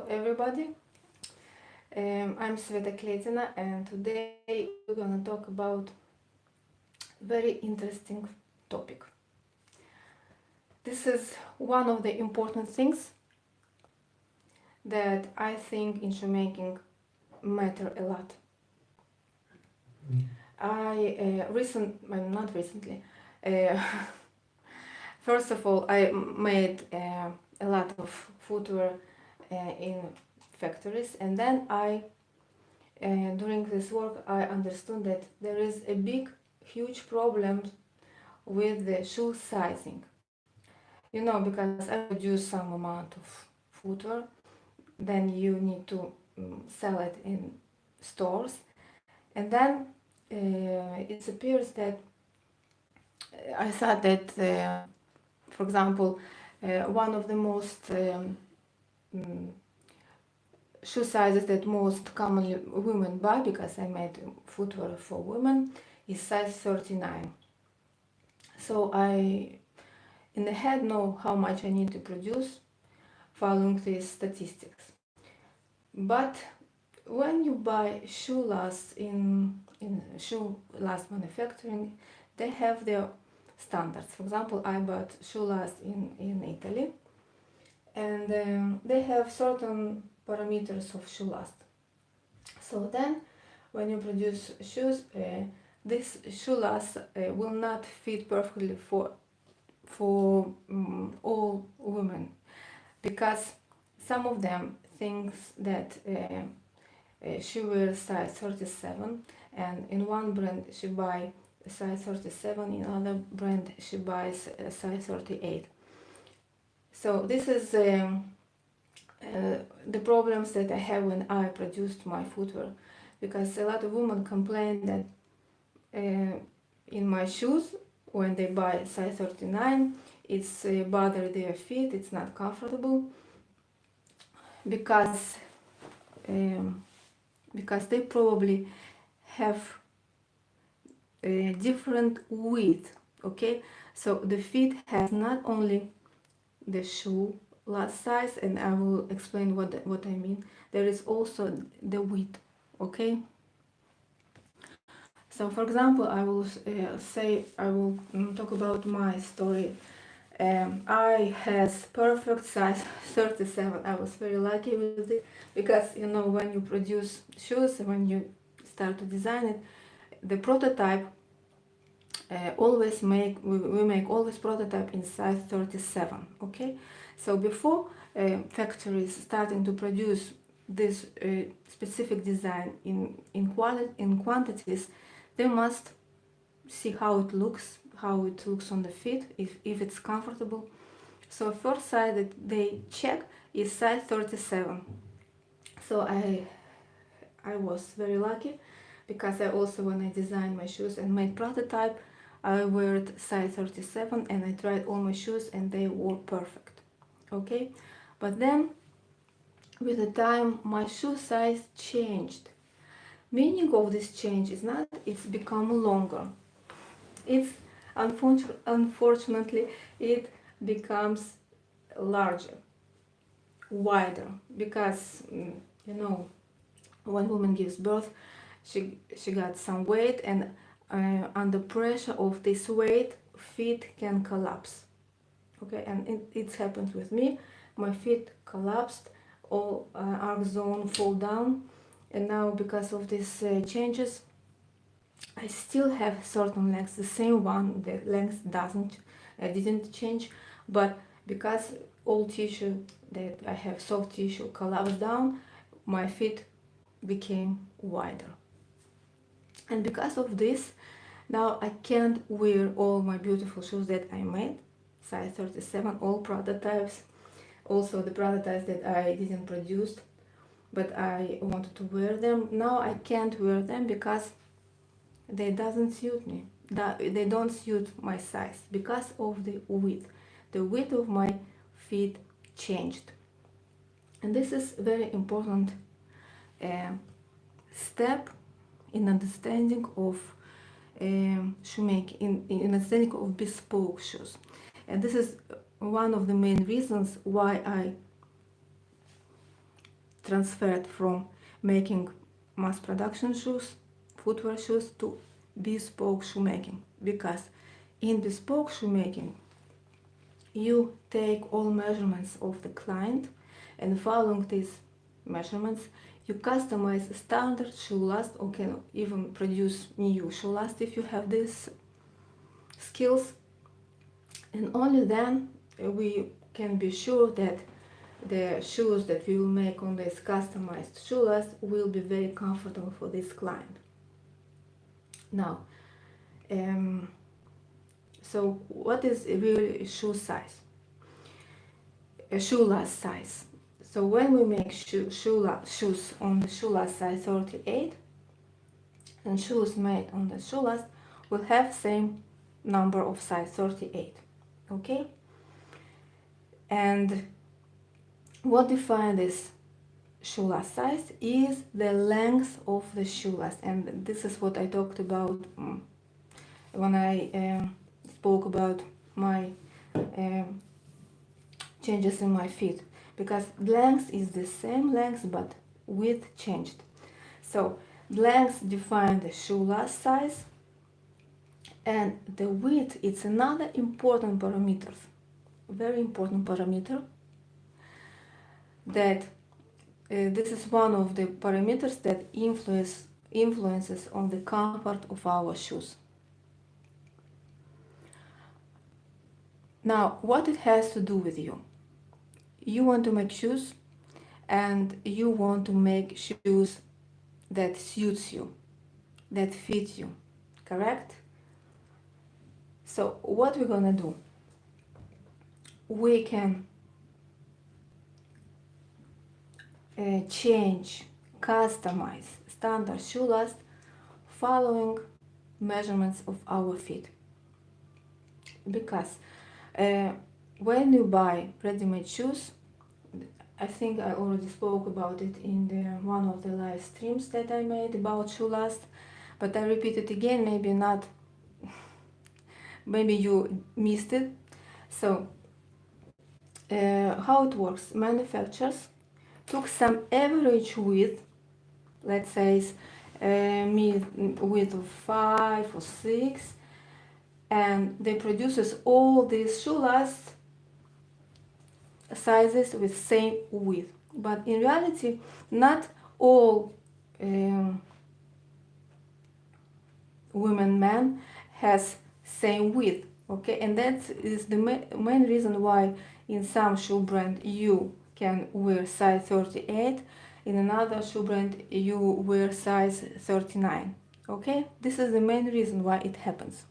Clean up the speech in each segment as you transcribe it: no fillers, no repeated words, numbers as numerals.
everybody. I'm Sveta Kletina, and today we're gonna talk about very interesting topic. This is one of the important things that I think in shoemaking matter a lot. Not recently. First of all, I made a lot of footwear in factories, and then during this work I understood that there is a huge problem with the shoe sizing. Because I produce some amount of footwear, then you need to sell it in stores, and then it appears that I thought that, for example, one of the most shoe sizes that most commonly women buy, because I made footwear for women, is size 39. So I in the head know how much I need to produce following these statistics. But when you buy shoe last in shoe last manufacturing, they have their standards. For example, I bought shoe last in Italy, and they have certain parameters of shoe last. So then when you produce shoes, this shoe last will not fit perfectly for all women, because some of them thinks that she wears size 37, and in one brand she buys size 37, in another brand she buys size 38. So this is the problems that I have when I produced my footwear, because a lot of women complain that in my shoes, when they buy size 39, it's bother their feet, it's not comfortable, because they probably have a different width. Okay, so the feet has not only the shoe last size, and I will explain what I mean. There is also the width. Okay, so for example, I will talk about my story. I has perfect size 37. I was very lucky with it, because when you produce shoes, when you start to design it, the prototype we make always prototype in size 37. Okay, so before factories starting to produce this specific design in quantities, they must see how it looks on the feet, if it's comfortable. So first size that they check is size 37. So I was very lucky, because I also, when I designed my shoes and made prototype, I wear size 37, and I tried all my shoes and they were perfect. Okay, but then with the time my shoe size changed. Meaning of this change is not it's become longer. It's unfortunately it becomes larger, wider, because when woman gives birth, she got some weight, and under pressure of this weight, feet can collapse. Okay, and it happened with me. My feet collapsed, all arc zone fall down, and now because of these changes, I still have certain lengths, the same one. The length didn't change, but because all tissue that I have, soft tissue, collapsed down, my feet became wider. And because of this, now I can't wear all my beautiful shoes that I made, size 37, all prototypes, also the prototypes that I didn't produce, but I wanted to wear them. Now I can't wear them because they doesn't suit me. They don't suit my size because of the width. The width of my feet changed. And this is very important step in understanding of shoemaking, in understanding of bespoke shoes. And this is one of the main reasons why I transferred from making mass production shoes, footwear shoes, to bespoke shoemaking, because in bespoke shoemaking you take all measurements of the client, and following these measurements you customize a standard shoe last, or can even produce new shoe last if you have these skills, and only then we can be sure that the shoes that we will make on this customized shoe last will be very comfortable for this client. Now, so what is really shoe size? A shoe last size. So when we make shoes on the shoe last size 38, and shoes made on the shoe last will have same number of size 38. Okay? And what defines this shoe last size is the length of the shoe last, and this is what I talked about when I spoke about my changes in my feet, because length is the same length but width changed. So length defines the shoe last size, and the width is another important parameter, very important parameter, that this is one of the parameters that influences on the comfort of our shoes. Now, what it has to do with you? You want to make shoes, and you want to make shoes that suits you, that fit you, correct? So what we're gonna do? We can change, customize standard shoe last following measurements of our feet, because when you buy ready-made shoes, I think I already spoke about it in one of the live streams that I made about shoe last, but I repeat it again, maybe you missed it. So how it works: manufacturers took some average width, let's say width of 5 or 6, and they produces all these shoe last sizes with same width. But in reality, not all women, men has same width. Okay, and that is the main reason why in some shoe brand you can wear size 38, in another shoe brand you wear size 39. Okay, this is the main reason why it happens,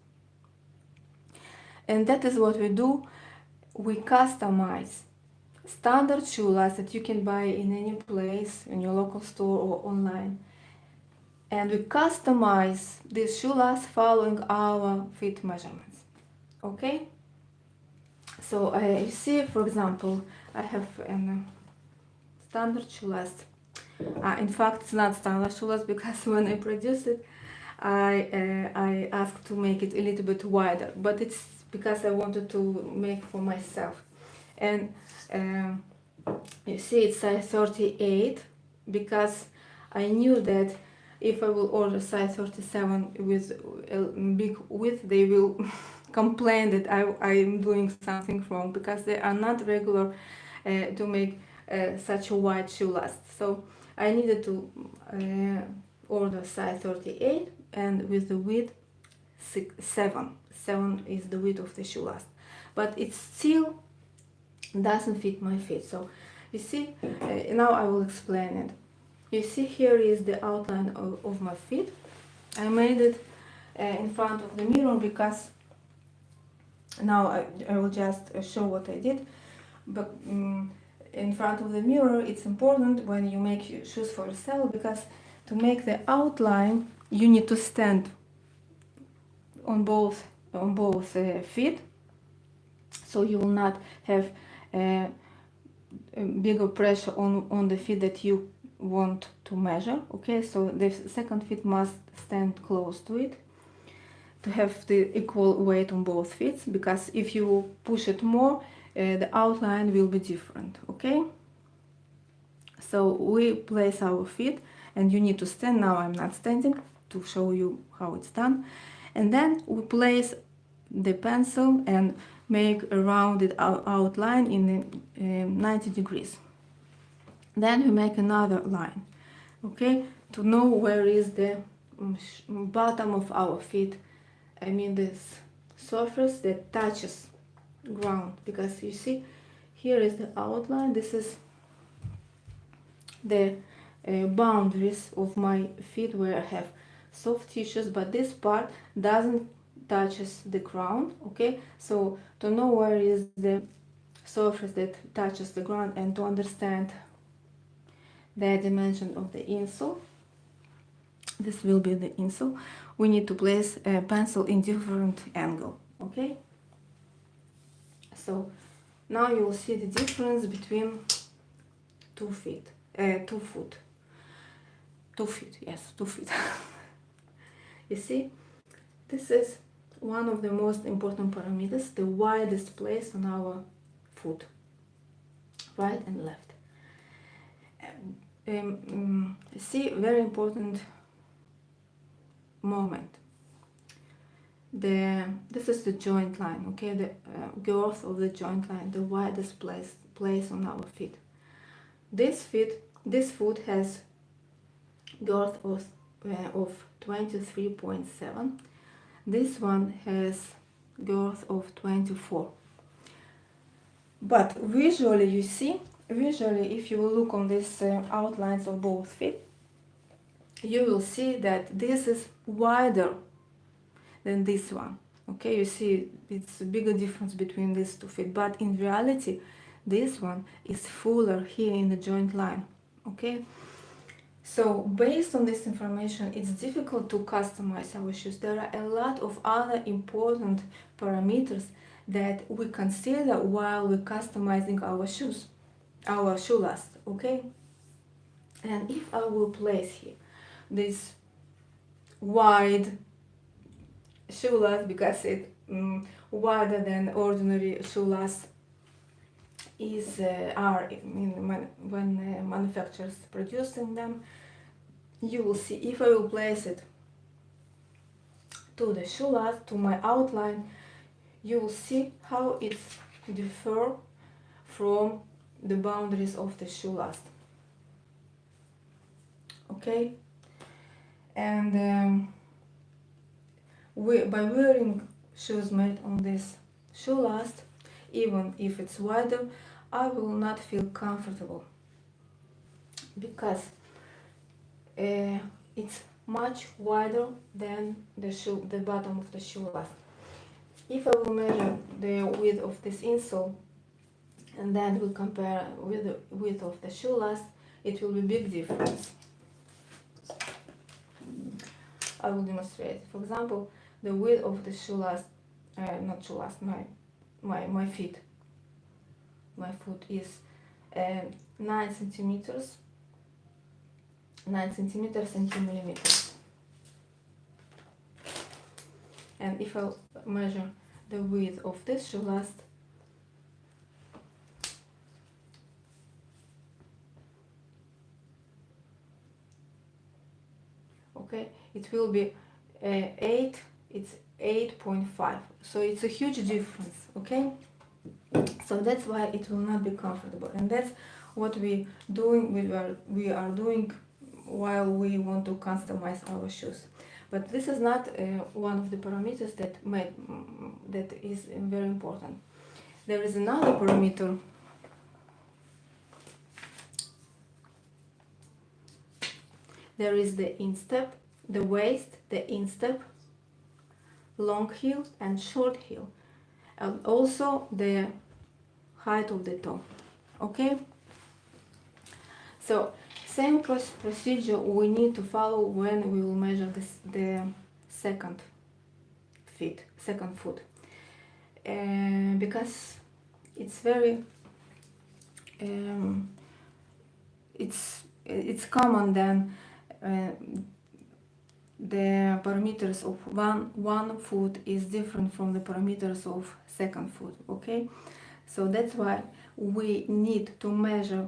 and that is what we do. We customize standard shoe last that you can buy in any place, in your local store or online, and we customize this shoe last following our feet measurements. Okay, so you see, for example, I have a standard shoe last. In fact, it's not standard shoe last, because when I produced it, I asked to make it a little bit wider, but it's because I wanted to make for myself. And you see, it's size 38, because I knew that if I will order size 37 with a big width, they will complain that I am doing something wrong, because they are not regular to make such a wide shoe last. So I needed to order size 38, and with the width 7 is the width of the shoe last, but it still doesn't fit my feet. So you see, now I will explain it. You see, here is the outline of my feet. I made it in front of the mirror, because now I will just show what I did. But in front of the mirror, it's important when you make shoes for yourself, because to make the outline you need to stand on both feet, so you will not have a bigger pressure on the feet that you want to measure. Okay, so the second feet must stand close to it to have the equal weight on both feet, because if you push it more, the outline will be different. Okay, So we place our feet, and you need to stand. Now I'm not standing to show you how it's done. And then we place the pencil and make a rounded outline in 90 degrees. Then we make another line, okay, to know where is the bottom of our feet. I mean this surface that touches ground, because you see here is the outline. This is the boundaries of my feet where I have soft tissues, but this part doesn't touches the ground. Okay, so to know where is the surface that touches the ground and to understand the dimension of the insole, this will be the insole, we need to place a pencil in different angle. Okay, so now you will see the difference between 2 feet, 2 foot, 2 feet, yes, 2 feet. You see, this is one of the most important parameters, the widest place on our foot, right and left. See, very important moment. This is the joint line, okay, the girth of the joint line, the widest place on our feet. This foot has girth of 23.7. This one has girth of 24. But visually, you see, if you look on these outlines of both feet, you will see that this is wider than this one. Okay, you see it's a bigger difference between these 2 feet, but in reality this one is fuller here in the joint line. Okay, so based on this information, it's difficult to customize our shoes. There are a lot of other important parameters that we consider while we're customizing our shoes, our shoe last. Okay, and if I will place here this wide shoe last, because it wider than ordinary shoe last is when manufacturers producing them, you will see, if I will place it to the shoe last, to my outline, you will see how it differs from the boundaries of the shoe last. Okay, and by wearing shoes made on this shoe last, even if it's wider, I will not feel comfortable, because it's much wider than the bottom of the shoe last. If I will measure the width of this insole and then we'll compare with the width of the shoe last, it will be big difference. I will demonstrate. For example, the width of the shoe last, not shoe last, my feet. My foot is 9 centimeters and 2 millimeters. And if I measure the width of this shoe last, okay, it will be 8. It's 8.5. So it's a huge difference. Okay. So that's why it will not be comfortable, and that's what we are doing while we want to customize our shoes. But this is not one of the parameters that is very important. There is another parameter. There is the instep, the waist, the instep, long heel and short heel, and also the height of the toe. Okay, so same procedure we need to follow when we will measure the second foot, because it's very it's common then the parameters of one foot is different from the parameters of second foot. Okay, so that's why we need to measure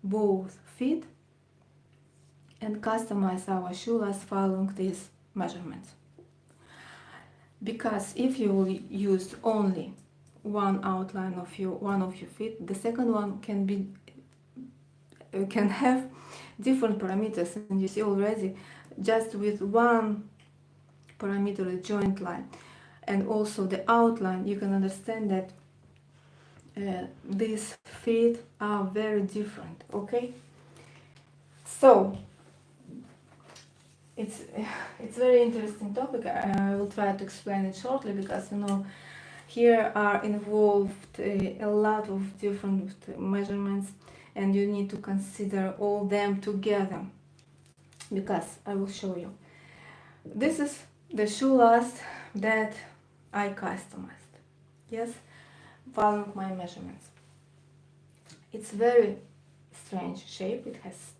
both feet and customize our shoe last following these measurements. Because if you will use only one outline of one of your feet, the second one can have different parameters, and you see already just with one parameter, the joint line, and also the outline, you can understand that these feet are very different. Okay, so it's very interesting topic. I will try to explain it shortly, because here are involved a lot of different measurements, and you need to consider all them together, because I will show you. This is the shoe last that I customized, yes, following my measurements. It's very strange shape. It has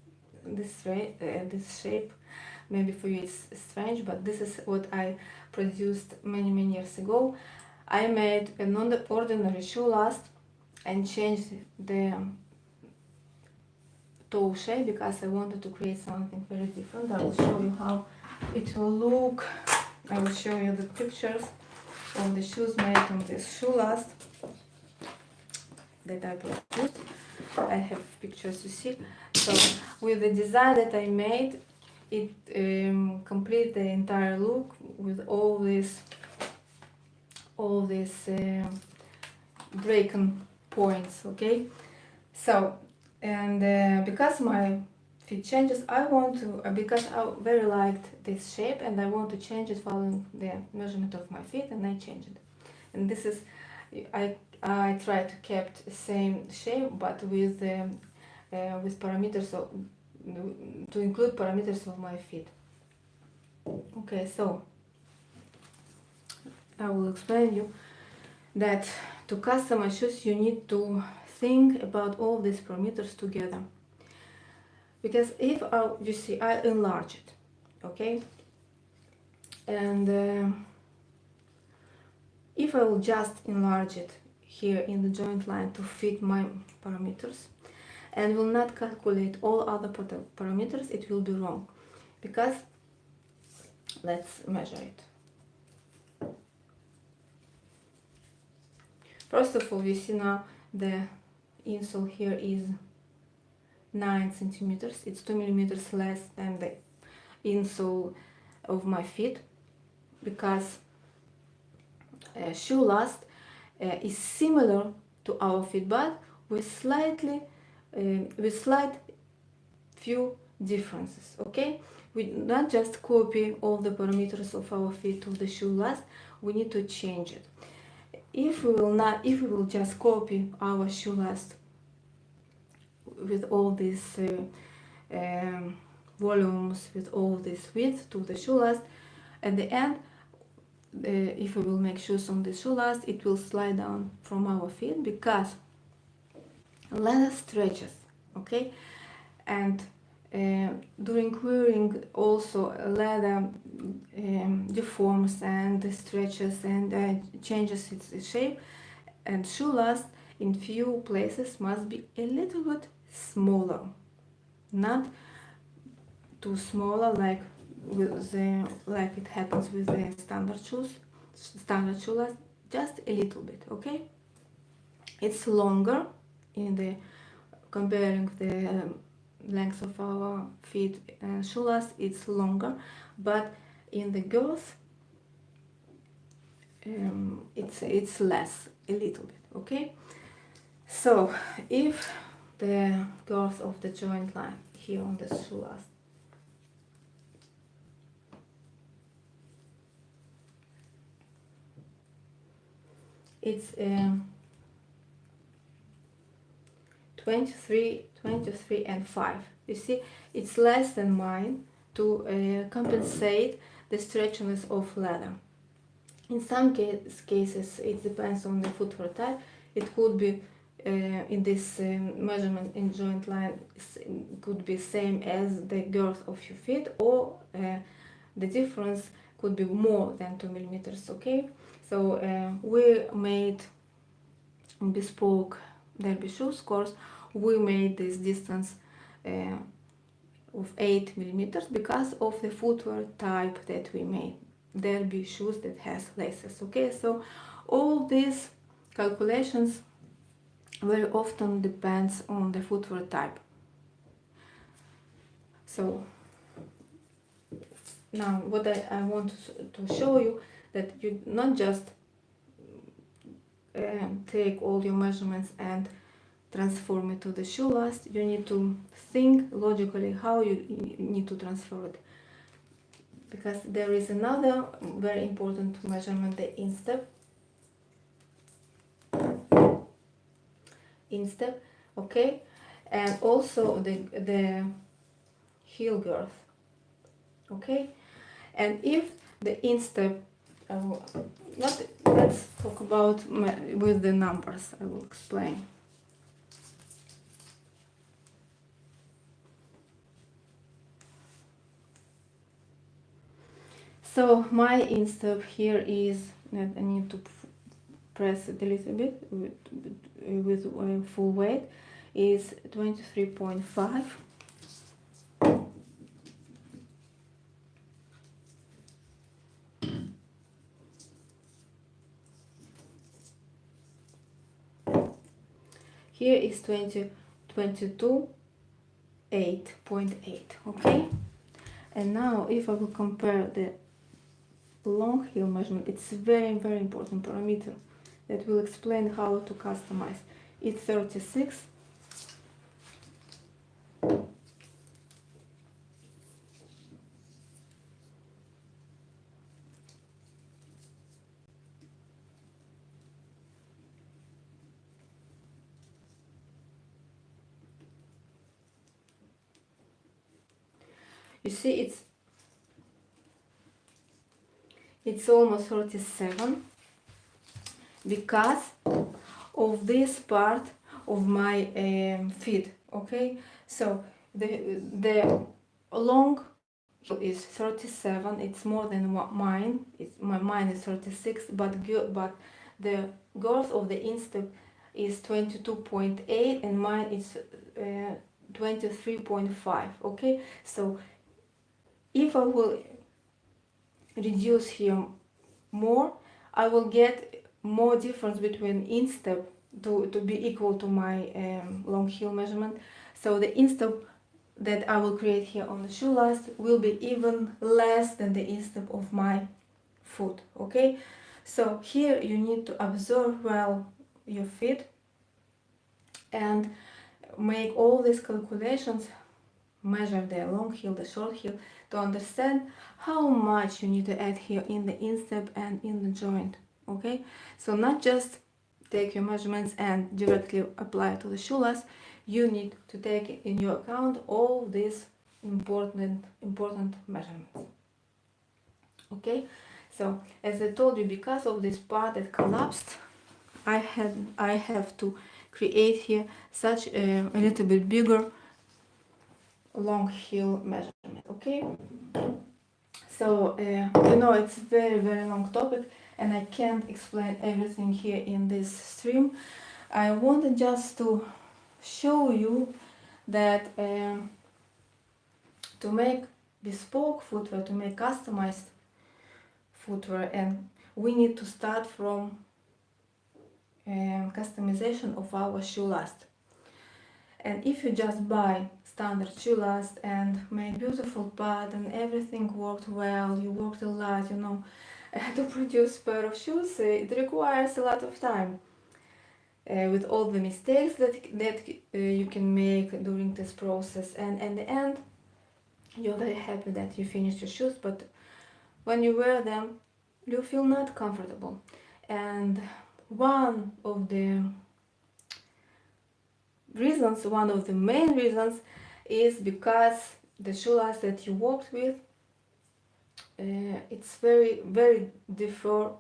this shape. Maybe for you it's strange, but this is what I produced many years ago. I made an ordinary shoe last and changed the toe shape because I wanted to create something very different. I will show you how it will look. I will show you the pictures of the shoes made on this shoe last that I produced. I have pictures to see. So with the design that I made, it complete the entire look with all these breaking points. Okay, so and because my feet changes, I want to because I very liked this shape and I want to change it following the measurement of my feet, and I changed it. And this is I try to keep the same shape, but with parameters of, to include parameters of my feet. Okay, so I will explain you that to customize shoes you need to think about all these parameters together. Because if you see I enlarge it, okay, and if I will just enlarge it here in the joint line to fit my parameters and will not calculate all other parameters, it will be wrong. Because let's measure it. First of all, you see now the insole here is 9 centimeters. It's 2 millimeters less than the insole of my feet, because shoe last is similar to our feet, but with slight few differences. Okay, we not just copy all the parameters of our feet to the shoe last, we need to change it. If we will just copy our shoe last with all these volumes, with all this width to the shoe last, at the end, if we will make shoes on the shoe last, it will slide down from our feet because leather stretches, okay, and during wearing also leather deforms and stretches and changes its shape, and shoe last in few places must be a little bit smaller, not too smaller like it happens with the standard shoe last, just a little bit. Okay, it's longer in the comparing the length of our feet and shoe last, it's longer, but in the girls it's less a little bit. Okay, so if the girth of the joint line here on the shoe last it's 23 and 5, you see it's less than mine to compensate the stretchiness of leather. In some cases it depends on the footwear type. It could be in this measurement in joint line could be same as the girth of your feet, or the difference could be more than 2 millimeters. Okay, so we made bespoke derby shoes course, we made this distance of 8 millimeters because of the footwear type that we made. There'll be shoes that has laces. Okay, so all these calculations very often depends on the footwear type. So now what I want to show you, that you not just take all your measurements and transform it to the shoe last. You need to think logically how you need to transfer it, because there is another very important measurement, the instep, okay, and also the heel girth, okay. And if the instep, let's talk about with the numbers. I will explain. So my instep here is, I need to press it a little bit with full weight, is 23.5. Here is 22.8, okay. And now if I will compare the long heel measurement, it's very important parameter that will explain how to customize. It's 36. You see, it's almost 37 because of this part of my feet, okay. So the long heel is 37. It's more than mine. Mine is 36, but the girth of the instep is 22.8 and mine is 23.5, okay. So if I will reduce here more, I will get more difference between instep to be equal to my long heel measurement. So the instep that I will create here on the shoe last will be even less than the instep of my foot, okay. So here you need to observe well your feet and make all these calculations, measure the long heel, the short heel, to understand how much you need to add here in the instep and in the joint, okay. So not just take your measurements and directly apply to the shoe last. You need to take in your account all these important measurements, okay. So as I told you, because of this part that collapsed, I have to create here such a little bit bigger long heel measurement, okay. So you know, it's very long topic and I can't explain everything here in this stream. I wanted just to show you that to make bespoke footwear, to make customized footwear, and we need to start from customization of our shoe last. And if you just buy standard shoe last and make beautiful pattern, everything worked well, you worked a lot, you know, to produce a pair of shoes, it requires a lot of time. With all the mistakes that you can make during this process, and in the end you're very happy that you finished your shoes, but when you wear them you feel not comfortable. And one of the main reasons is because the shoe last that you worked with, it's very different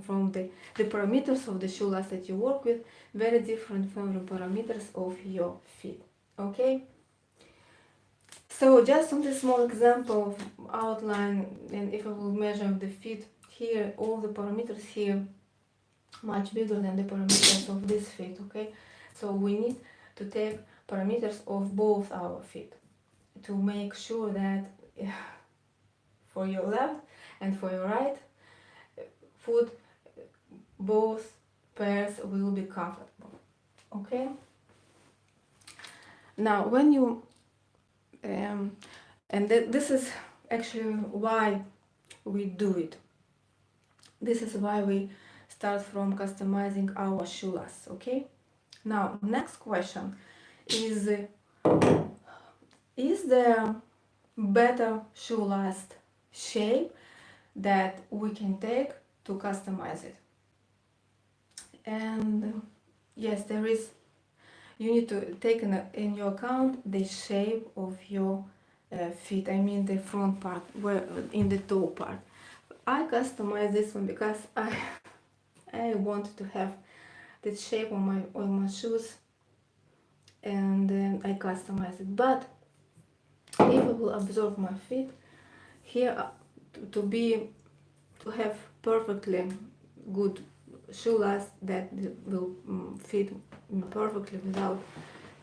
from the parameters of the shoe last that you work with, very different from the parameters of your feet, okay. So just on this small example of outline, and if I will measure the feet here, all the parameters here much bigger than the parameters of this feet, okay. So we need to take parameters of both our feet to make sure that for your left and for your right foot, both pairs will be comfortable. Okay. Now, when you this is actually why we do it. This is why we start from customizing our shoe lasts. Okay. Now, next question is there better shoe last shape that we can take to customize it? And yes, there is. You need to take in your account the shape of your feet. I mean the front part, where in the toe part. I customize this one because I want to have this shape on my shoes, and I customize it. But if I will observe my feet here, to have perfectly good shoe last that will fit me perfectly without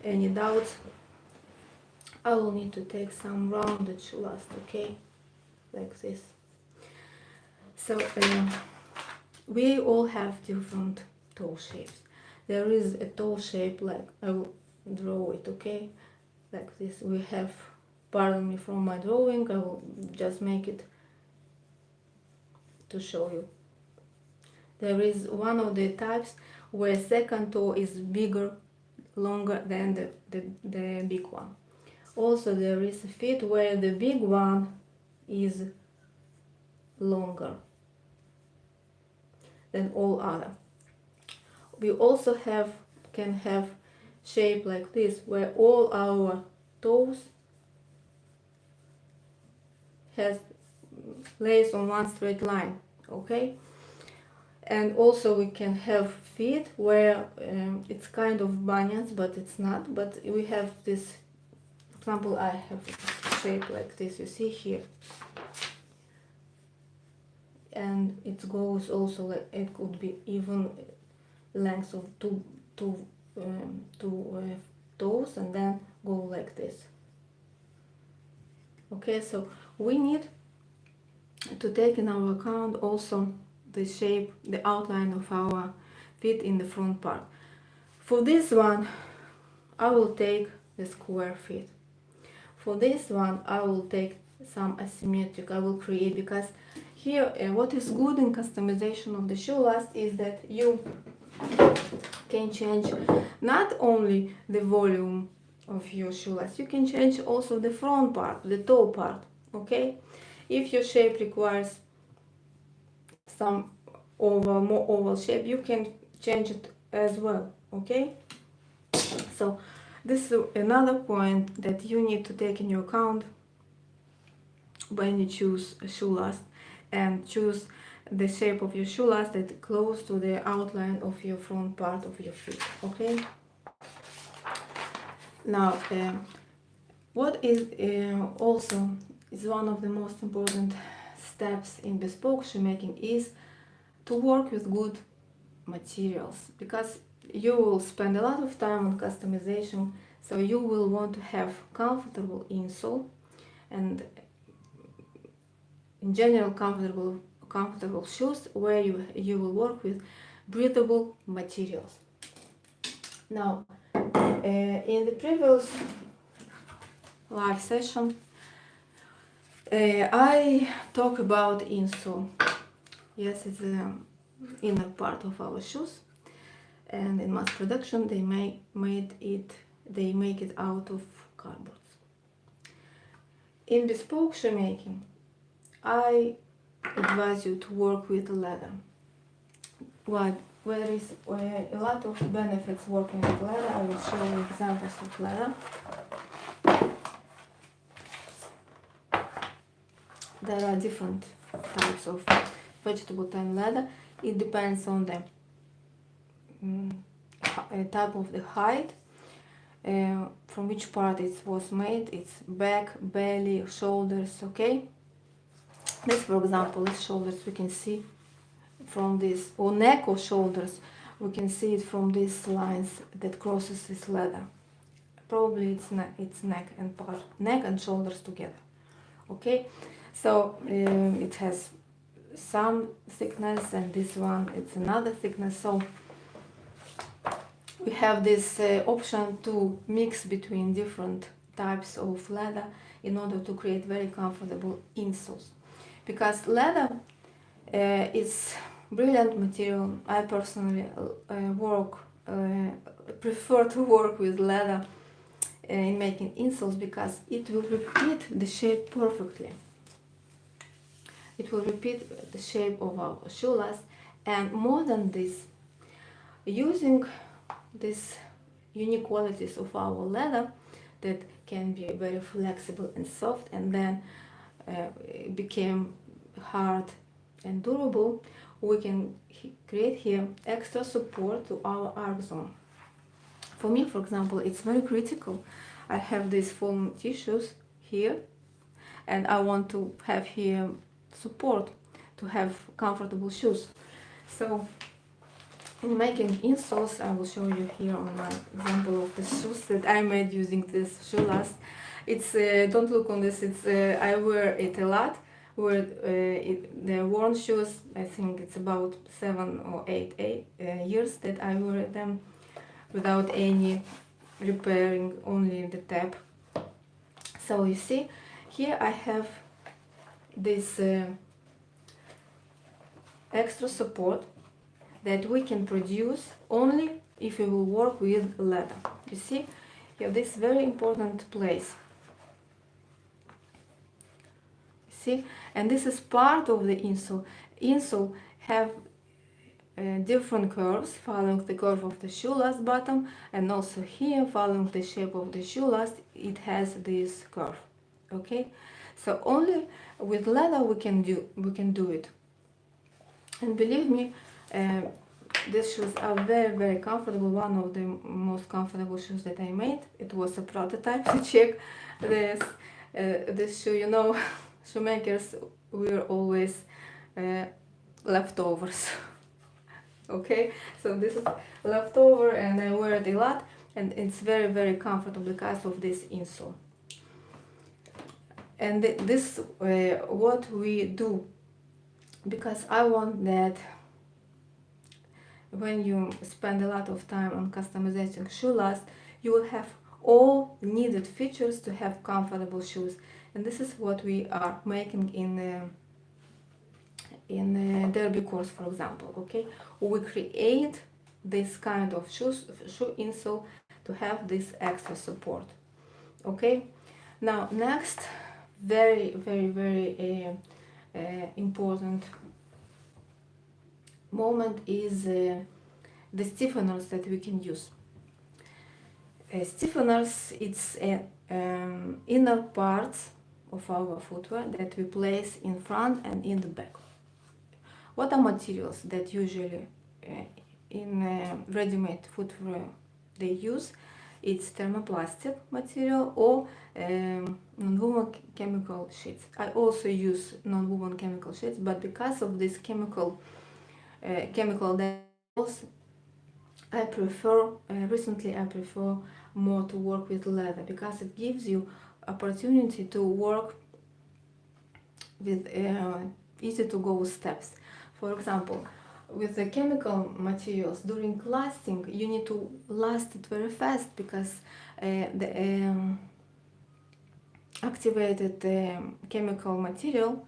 any doubts, I will need to take some rounded shoe last, okay, like this. So we all have different toe shapes. There is a toe shape, like I will draw it, okay, like this. We have, pardon me from my drawing, I will just make it to show you. There is one of the types where second toe is bigger, longer than the big one. Also, there is a feet where the big one is longer than all other. We also can have shape like this, where all our toes has lays on one straight line, okay? And also we can have feet where it's kind of bunions, but it's not. But we have this, for example, I have a shape like this, you see here. And it goes also, like it could be even length of two toes, and then go like this. Okay, so we need to take in our account also the shape, the outline of our feet in the front part. For this one, I will take the square feet. For this one, I will take some asymmetric. I will create, because here what is good in customization of the shoe last is that you can change not only the volume of your shoe last, you can change also the front part, the toe part. Okay, if your shape requires some more oval shape, you can change it as well. Okay, so this is another point that you need to take in your account when you choose a shoe last, and choose the shape of your shoe last that close to the outline of your front part of your feet. Okay, now what is also is one of the most important steps in bespoke shoemaking is to work with good materials, because you will spend a lot of time on customization, so you will want to have comfortable insole and in general comfortable shoes where you will work with breathable materials. Now in the previous live session I talked about insole. Yes, it's the inner part of our shoes, and in mass production they make it out of cardboard. In bespoke shoemaking, I advise you to work with leather. There is a lot of benefits working with leather. I will show you examples of leather. There are different types of vegetable tan leather. It depends on the type of the hide, from which part it was made. It's back, belly, shoulders. Okay, this, for example, is shoulders. We can see from this, or neck or shoulders, we can see it from these lines that crosses this leather. probably it's neck and shoulders together. Okay, so it has some thickness, and this one it's another thickness. So we have this option to mix between different types of leather in order to create very comfortable insoles, because leather is brilliant material. I personally prefer to work with leather in making insoles because it will repeat the shape perfectly. It will repeat the shape of our shoe last, and more than this, using these unique qualities of our leather that can be very flexible and soft and then became hard and durable, we can create here extra support to our arc zone. For me, for example, it's very critical. I have these foam tissues here, and I want to have here support to have comfortable shoes. So in making insoles, I will show you here on my example of the shoes that I made using this shoe last. It's don't look on this. It's I wear it a lot. The worn shoes, I think it's about 7 or 8 years that I wear them without any repairing, only the tab. So you see, here I have this extra support that we can produce only if we will work with leather. You see, you have this very important place. See, and this is part of the insole. Insole have different curves following the curve of the shoe last bottom, and also here following the shape of the shoe last, it has this curve. Okay, so only with leather we can do it. And believe me, these shoes are very, very comfortable. One of the most comfortable shoes that I made. It was a prototype to check this shoe. You know, shoemakers, we're always leftovers. Okay, so this is leftover, and I wear it a lot, and it's very, very comfortable because of this insole. And this what we do, because I want that when you spend a lot of time on customizing shoe last, you will have all needed features to have comfortable shoes. And this is what we are making in derby course, for example. Okay, we create this kind of shoe insole to have this extra support. Okay, now next very, very, very important moment is the stiffeners that we can use. Stiffeners, it's inner parts of our footwear that we place in front and in the back. What are materials that usually in ready-made footwear they use? It's thermoplastic material or non-woven chemical sheets. I also use non-woven chemical sheets, but because of this chemical dangles, I prefer recently I prefer more to work with leather, because it gives you opportunity to work with easy to go steps. For example, with the chemical materials, during lasting, you need to last it very fast, because the activated chemical material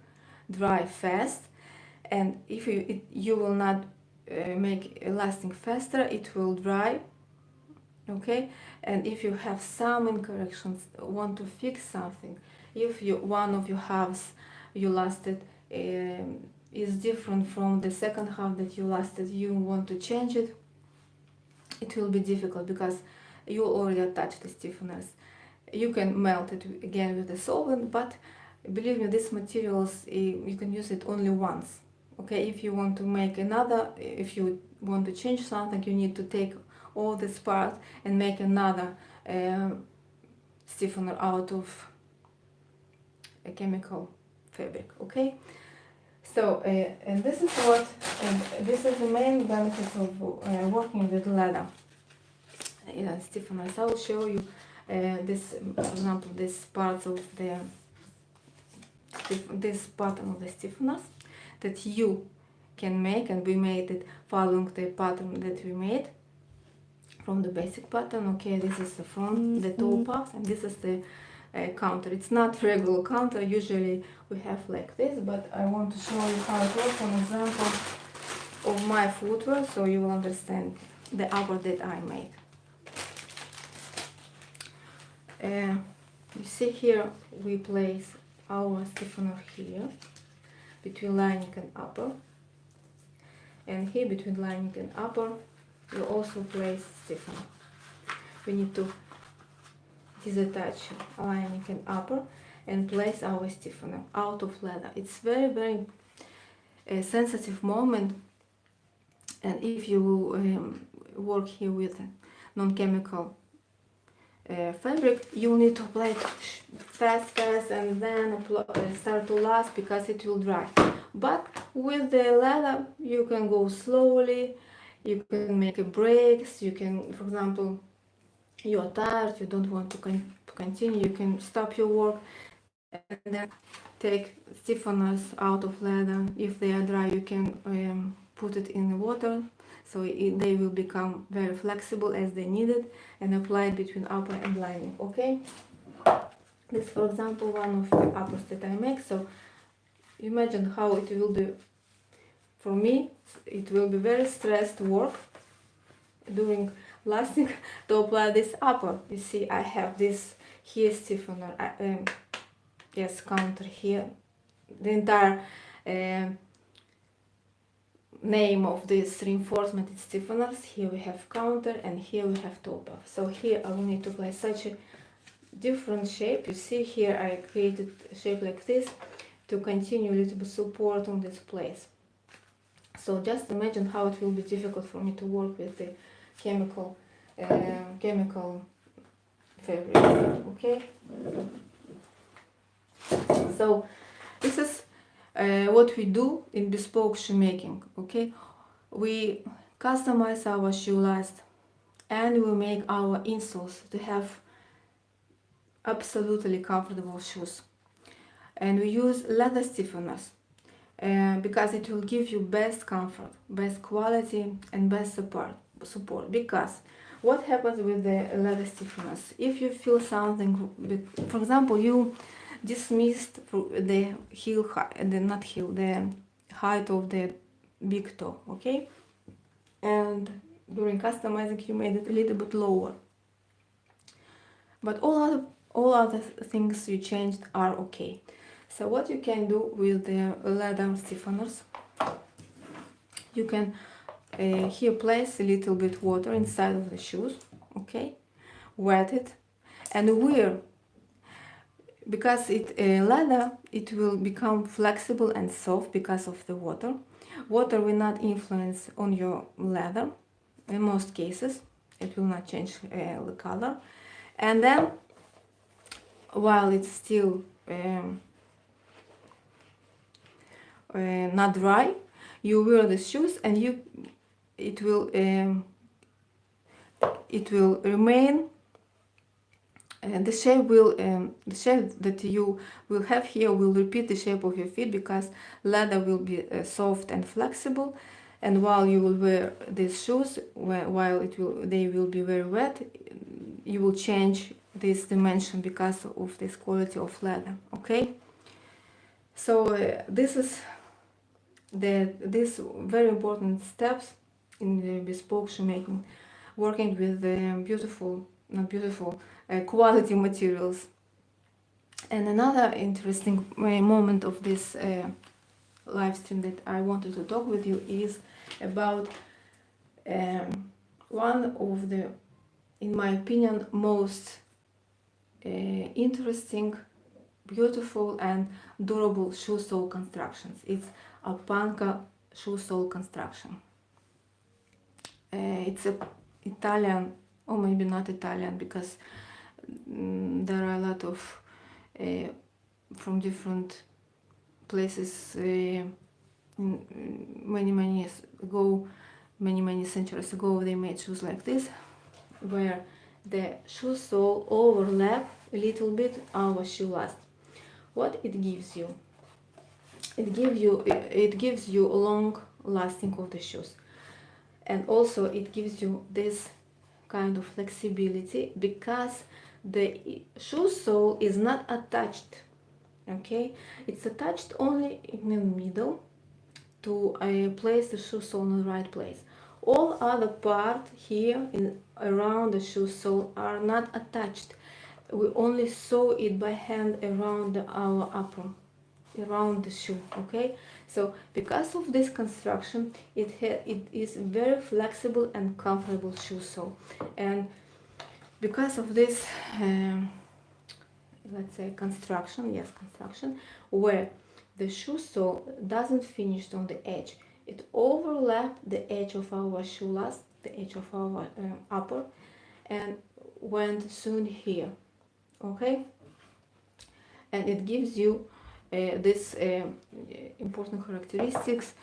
dry fast, and if you will not make it lasting faster, it will dry. Okay, and if you have some incorrections, want to fix something, if one of your halves you lasted is different from the second half that you lasted, you want to change it, it will be difficult because you already attached the stiffeners. You can melt it again with the solvent, but believe me, these materials you can use it only once. Okay, if you want to make another, if you want to change something, you need to take all this part and make another stiffener out of a chemical fabric. Okay, so and this is this is the main benefit of working with leather stiffeners. I will show you this, for example, this part of the this pattern of the stiffeners that you can make, and we made it following the pattern that we made from the basic pattern. Okay, this is the front, the toe pass, and this is the counter. It's not regular counter, usually we have like this, but I want to show you how it works on example of my footwear, so you will understand the upper that I made. You see here we place our stiffener here between lining and upper, and here between lining and upper we also place stiffener. We need to disattach lining and upper and place our stiffener out of leather. It's very sensitive moment, and if you work here with non-chemical fabric, you will need to apply it fast and then start to last, because it will dry. But with the leather you can go slowly, you can make breaks, you can, for example, you are tired, you don't want to continue, you can stop your work and then take stiffeners out of leather. If they are dry, you can put it in the water, so they will become very flexible as they need it, and apply it between upper and lining. Okay, this, for example, one of the uppers that I make. So imagine how it will be. For me, it will be very stressed work during lasting to apply this upper. You see, I have this here stiffener, yes, counter here, the entire name of this reinforcement is stiffeners. Here we have counter, and here we have top off. So here I will need to apply such a different shape. You see here I created a shape like this to continue a little bit support on this place. So just imagine how it will be difficult for me to work with the chemical fabric. Okay, so this is what we do in bespoke shoemaking. Okay, we customize our shoe last, and we make our insoles to have absolutely comfortable shoes, and we use leather stiffeners because it will give you best comfort, best quality, and best support. Because what happens with the leather stiffeners, if you feel something, for example, you dismissed the heel, the height of the big toe, okay, and during customizing you made it a little bit lower, but all other things you changed are okay. So what you can do with the leather stiffeners, you can here place a little bit water inside of the shoes, okay, wet it and wear. Because leather, it will become flexible and soft because of the water. Water will not influence on your leather in most cases. It will not change the color. And then, while it's still not dry, you wear the shoes, and it will remain. The shape that you will have here will repeat the shape of your feet, because leather will be soft and flexible, and while you will wear these shoes, while they will be very wet, you will change this dimension because of this quality of leather. Okay, so this is these very important steps in the bespoke shoemaking, working with quality materials. And another interesting moment of this live stream that I wanted to talk with you is about one of the, in my opinion, most interesting, beautiful and durable shoe sole constructions. It's a panca shoe sole construction. It's a Italian, or maybe not Italian, because there are a lot of from different places. Many years ago, many centuries ago, they made shoes like this, where the shoe sole overlap a little bit our shoe last. What it gives you? It gives you long lasting of the shoes, and also it gives you this kind of flexibility because the shoe sole is not attached. Okay, it's attached only in the middle to place the shoe sole in the right place. All other part here around the shoe sole are not attached. We only sew it by hand around our upper, around the shoe. Okay, so because of this construction, it is very flexible and comfortable shoe sole, and because of this let's say construction, where the shoe sole doesn't finish on the edge, it overlaps the edge of our shoe last, the edge of our upper, and went soon here. Okay, and it gives you this important characteristics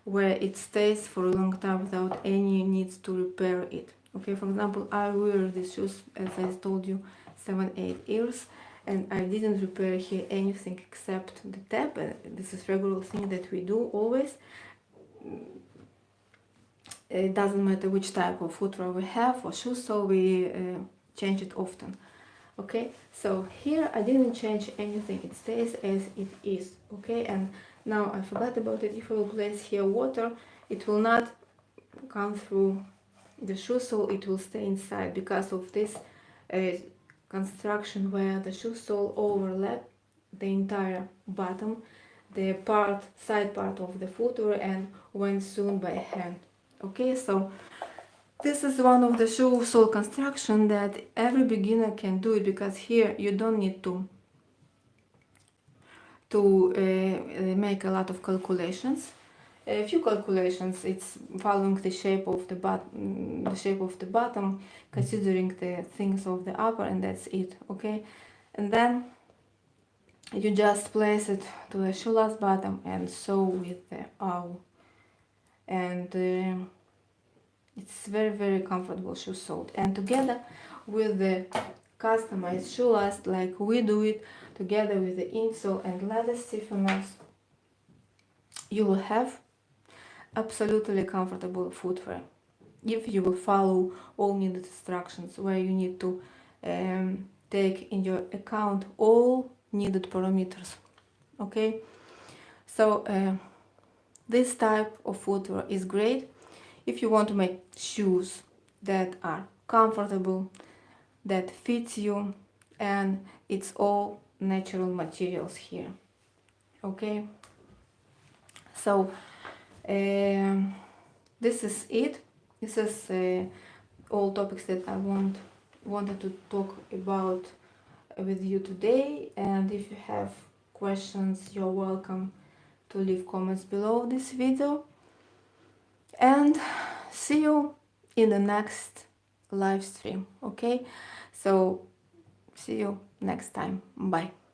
where it stays for a long time without any needs to repair it. Okay, for example, I wear these shoes, as I told you, 7-8 years, and I didn't repair here anything except the tab. This is regular thing that we do always. It doesn't matter which type of footwear we have or shoes, so we change it often. Okay, so here I didn't change anything, it stays as it is. Okay, and now I forgot about it. If I will place here water, it will not come through the shoe sole, it will stay inside because of this construction where the shoe sole overlap the entire bottom, the side part of the footwear, and when sewn by hand. Okay, so this is one of the shoe sole construction that every beginner can do it, because here you don't need to make a lot of calculations. A few calculations. It's following the shape of the bottom, considering the things of the upper, and that's it. Okay, and then you just place it to the shoe last bottom and sew with the awl, and it's very comfortable shoe sole. And together with the customized shoe last, like we do it, together with the insole and leather stiffeners, you will have absolutely comfortable footwear if you will follow all needed instructions, where you need to take in your account all needed parameters. Okay, so this type of footwear is great if you want to make shoes that are comfortable, that fits you, and it's all natural materials here. Okay, so this is it. This is all topics that I wanted to talk about with you today. And if you have questions, you're welcome to leave comments below this video. And see you in the next live stream. Okay, so see you next time. Bye.